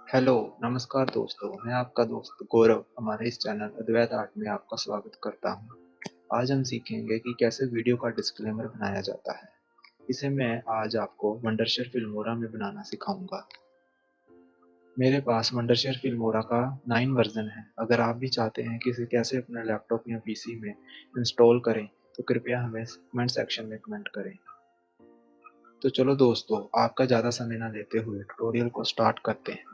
Hello, नमस्कार दोस्तों, मैं आपका दोस्त गौरव हमारे इस चैनल अद्वैत आर्ट में आपका स्वागत करता हूँ। आज हम सीखेंगे कि कैसे वीडियो का डिस्क्लेमर बनाया जाता है। इसे मैं आज आपको वंडरशेयर फिल्मोरा में बनाना सिखाऊंगा। मेरे पास वंडरशेयर फिल्मोरा का 9 वर्जन है। अगर आप भी चाहते हैं कि इसे कैसे अपने लैपटॉप या पीसी में इंस्टॉल करें, तो कृपया हमें कमेंट सेक्शन में कमेंट करें। तो चलो दोस्तों, आपका ज़्यादा समय ना लेते हुए ट्यूटोरियल को स्टार्ट करते हैं।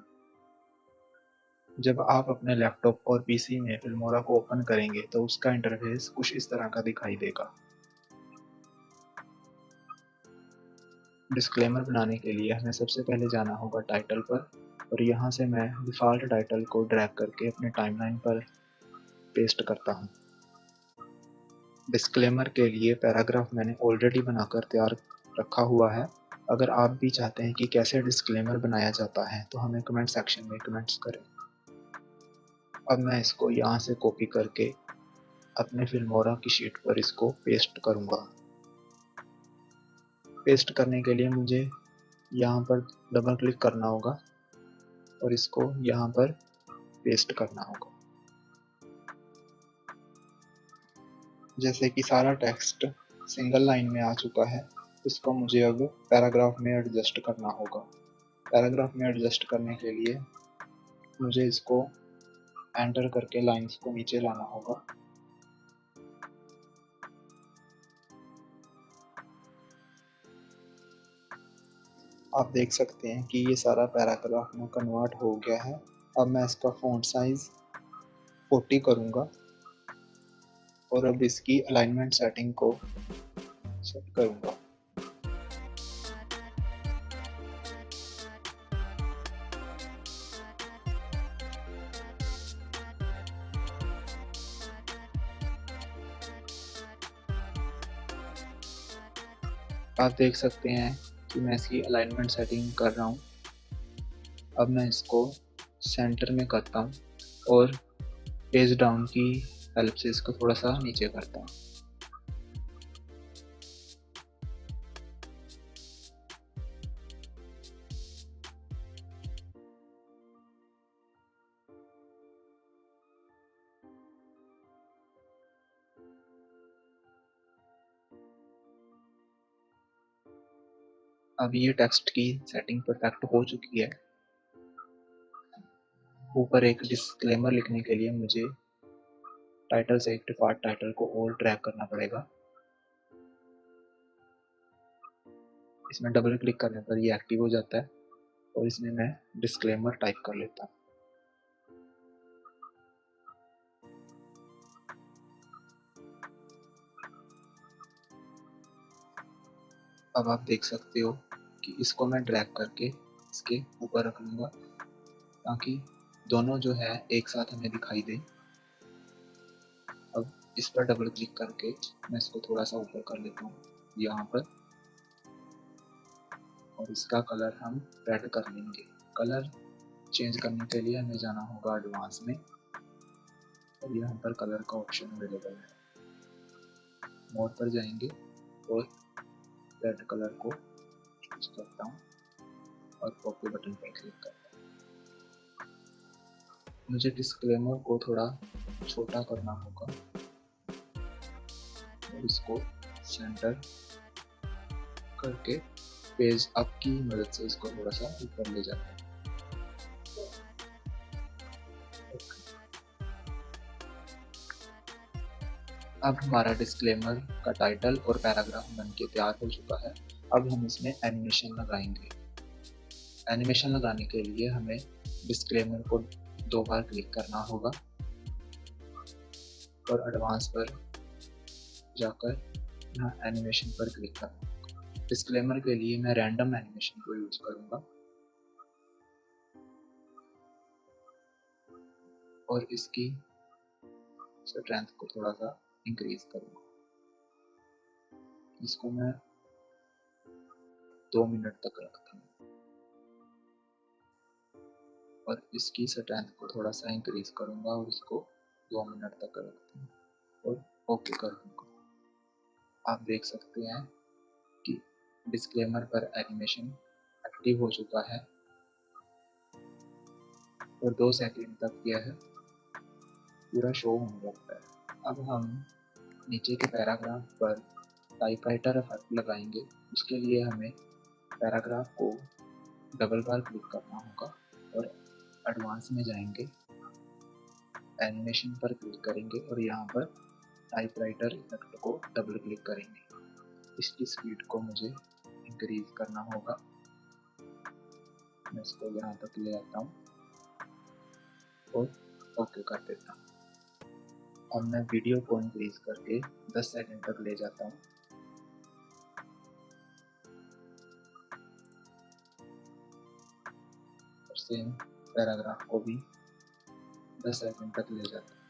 जब आप अपने लैपटॉप और पीसी में फिल्मोरा को ओपन करेंगे तो उसका इंटरफेस कुछ इस तरह का दिखाई देगा। डिस्क्लेमर बनाने के लिए हमें सबसे पहले जाना होगा टाइटल पर और यहाँ से मैं डिफ़ॉल्ट टाइटल को ड्रैग करके अपने टाइमलाइन पर पेस्ट करता हूँ। डिस्क्लेमर के लिए पैराग्राफ मैंने ऑलरेडी बनाकर तैयार रखा हुआ है। अगर आप भी चाहते हैं कि कैसे डिस्क्लेमर बनाया जाता है तो हमें कमेंट सेक्शन में कमेंट्स करें। अब मैं इसको यहाँ से कॉपी करके अपने फिल्मोरा की शीट पर इसको पेस्ट करूँगा। पेस्ट करने के लिए मुझे यहाँ पर डबल क्लिक करना होगा और इसको यहाँ पर पेस्ट करना होगा। जैसे कि सारा टेक्स्ट सिंगल लाइन में आ चुका है, इसको मुझे अब पैराग्राफ में एडजस्ट करना होगा। पैराग्राफ में एडजस्ट करने के लिए मुझे इसको एंटर करके लाइंस को नीचे लाना होगा। आप देख सकते हैं कि ये सारा पैराग्राफ में कन्वर्ट हो गया है। अब मैं इसका फ़ॉन्ट साइज़ 40 करूँगा और अब इसकी अलाइनमेंट सेटिंग को सेट करूँगा। आप देख सकते हैं कि मैं इसकी अलाइनमेंट सेटिंग कर रहा हूँ। अब मैं इसको सेंटर में करता हूँ और पेज डाउन की हेल्प से इसको थोड़ा सा नीचे करता हूँ। अब ये टेक्स्ट की सेटिंग परफेक्ट हो चुकी है। ऊपर एक डिस्क्लेमर लिखने के लिए मुझे टाइटल से एक डिफॉल्ट टाइटल को और ड्रैग करना पड़ेगा। इसमें डबल क्लिक करने पर ये एक्टिव हो जाता है और इसमें मैं डिस्क्लेमर टाइप कर लेता हूँ। अब आप देख सकते हो कि इसको मैं ड्रैग करके इसके ऊपर रख लूँगा ताकि दोनों जो है एक साथ हमें दिखाई दे। अब इस पर डबल क्लिक करके मैं इसको थोड़ा सा ऊपर कर लेता हूँ यहाँ पर और इसका कलर हम रेड कर लेंगे। कलर चेंज करने के लिए हमें जाना होगा एडवांस में और यहाँ पर कलर का ऑप्शन अवेलेबल है। मोड पर जाएंगे और रेड कलर को चूज करता हूँ और कॉपी बटन पर क्लिक करता हूँ। मुझे डिस्क्लेमर को थोड़ा छोटा करना होगा और इसको सेंटर करके पेज अप की मदद से इसको थोड़ा सा ऊपर ले जाता हूँ। अब हमारा डिस्क्लेमर का टाइटल और पैराग्राफ बन के तैयार हो चुका है। अब हम इसमें एनिमेशन लगाएंगे। एनिमेशन लगाने के लिए हमें डिस्क्लेमर को 2 बार क्लिक करना होगा और एडवांस पर जाकर यहाँ एनिमेशन पर क्लिक करना होगा। डिस्क्लेमर के लिए मैं रैंडम एनिमेशन को यूज करूँगा और इसकी स्ट्रेंथ को थोड़ा सा इंक्रीज करूँगा। इसको मैं 2 मिनट तक रखता हूँ और इसकी स्ट्रेंथ को थोड़ा सा इंक्रीज करूँगा और इसको 2 मिनट तक रखता हूँ और ओके कर दूँगा। आप देख सकते हैं कि डिस्क्लेमर पर एनिमेशन एक्टिव हो चुका है। और 2 सेकंड तक यह पूरा शो होने लगता है। अब हम नीचे के पैराग्राफ पर टाइपराइटर इफेक्ट लगाएंगे। उसके लिए हमें पैराग्राफ को डबल बार क्लिक करना होगा और एडवांस में जाएंगे, एनिमेशन पर क्लिक करेंगे और यहाँ पर टाइपराइटर इफेक्ट को डबल क्लिक करेंगे। इसकी स्पीड को मुझे इंक्रीज करना होगा। मैं इसको यहाँ तक ले आता हूँ और ओके कर देता हूँ। अब मैं वीडियो को इंक्रीज करके 10 सेकंड तक ले जाता हूँ। और सेम पैराग्राफ को भी 10 सेकंड तक ले जाता हूँ।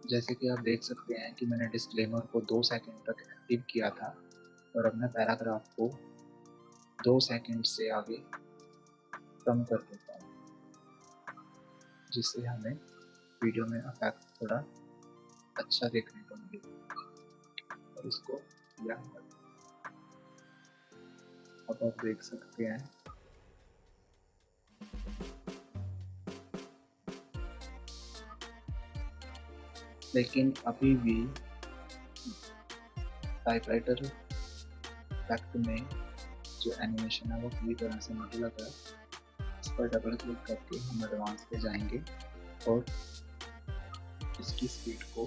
जैसे कि आप देख सकते हैं कि मैंने डिस्क्लेमर को 2 सेकंड तक एक्टिव किया था और अब मैं पैराग्राफ को 2 सेकंड से आगे कम कर देता हूँ, जिससे हमें वीडियो में इफेक्ट थोड़ा अच्छा देखने को मिलेगा। और इसको यहाँ पर अब आप देख सकते हैं लेकिन अभी भी टाइपराइटर इफेक्ट में जो एनिमेशन है वो पूरी तरह से नहीं लगा। इस पर डबल क्लिक करके हम एडवांस पे जाएंगे और इसकी स्पीड को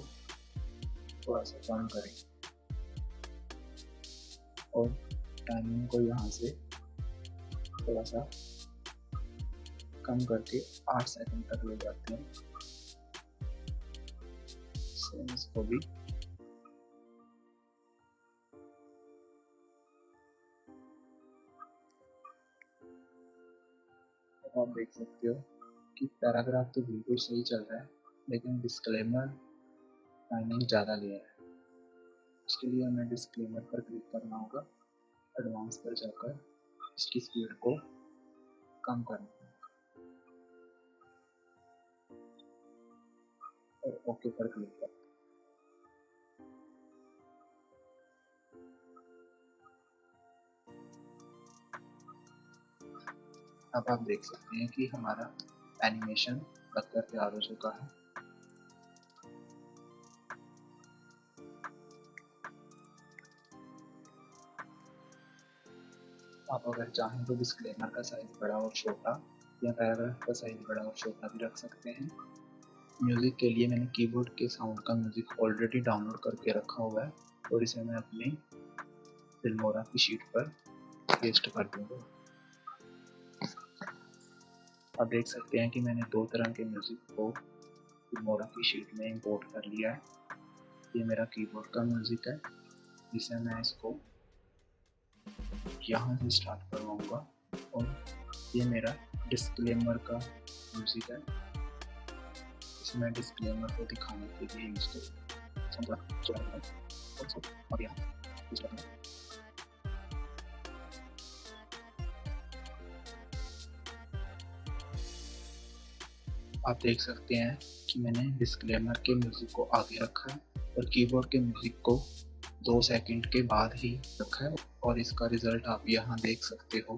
थोड़ा सा कम करेंगे और टाइमिंग को यहाँ से थोड़ा सा कम करके 8 सेकंड तक ले जाते हैं। सेम इसको भी आप देख सकते हो कि पैराग्राफ तो बिल्कुल सही चल रहा है, लेकिन डिस्क्लेमर टाइमिंग ज़्यादा लिया है। इसके लिए हमें डिस्क्लेमर पर क्लिक करना होगा, एडवांस पर जाकर इसकी स्पीड को कम करना होगा और ओके पर क्लिक करना। अब आप देख सकते हैं कि हमारा एनिमेशन बनकर तैयार हो चुका है। आप अगर चाहें तो डिस्क्लेमर का साइज बड़ा और छोटा या पैराग्राफ का साइज बड़ा और छोटा भी रख सकते हैं। म्यूज़िक के लिए मैंने कीबोर्ड के साउंड का म्यूज़िक ऑलरेडी डाउनलोड करके रखा हुआ है और इसे मैं अपनी फिल्मोरा की शीट पर पेस्ट कर दूंगा। आप देख सकते हैं कि मैंने 2 तरह के म्यूज़िक को फिल्मोरा की शीट में इंपोर्ट कर लिया है। ये मेरा कीबोर्ड का म्यूज़िक है, जिसे मैं इसको यहाँ से स्टार्ट करवाऊँगा और ये मेरा डिस्क्लेमर का म्यूज़िक है। इसे मैं डिस्क्लेमर को दिखाने के लिए यूज़ करूँगा। आप देख सकते हैं कि मैंने डिस्क्लेमर के म्यूज़िक को आगे रखा है और कीबोर्ड के म्यूज़िक को 2 सेकंड के बाद ही रखा है और इसका रिज़ल्ट आप यहाँ देख सकते हो।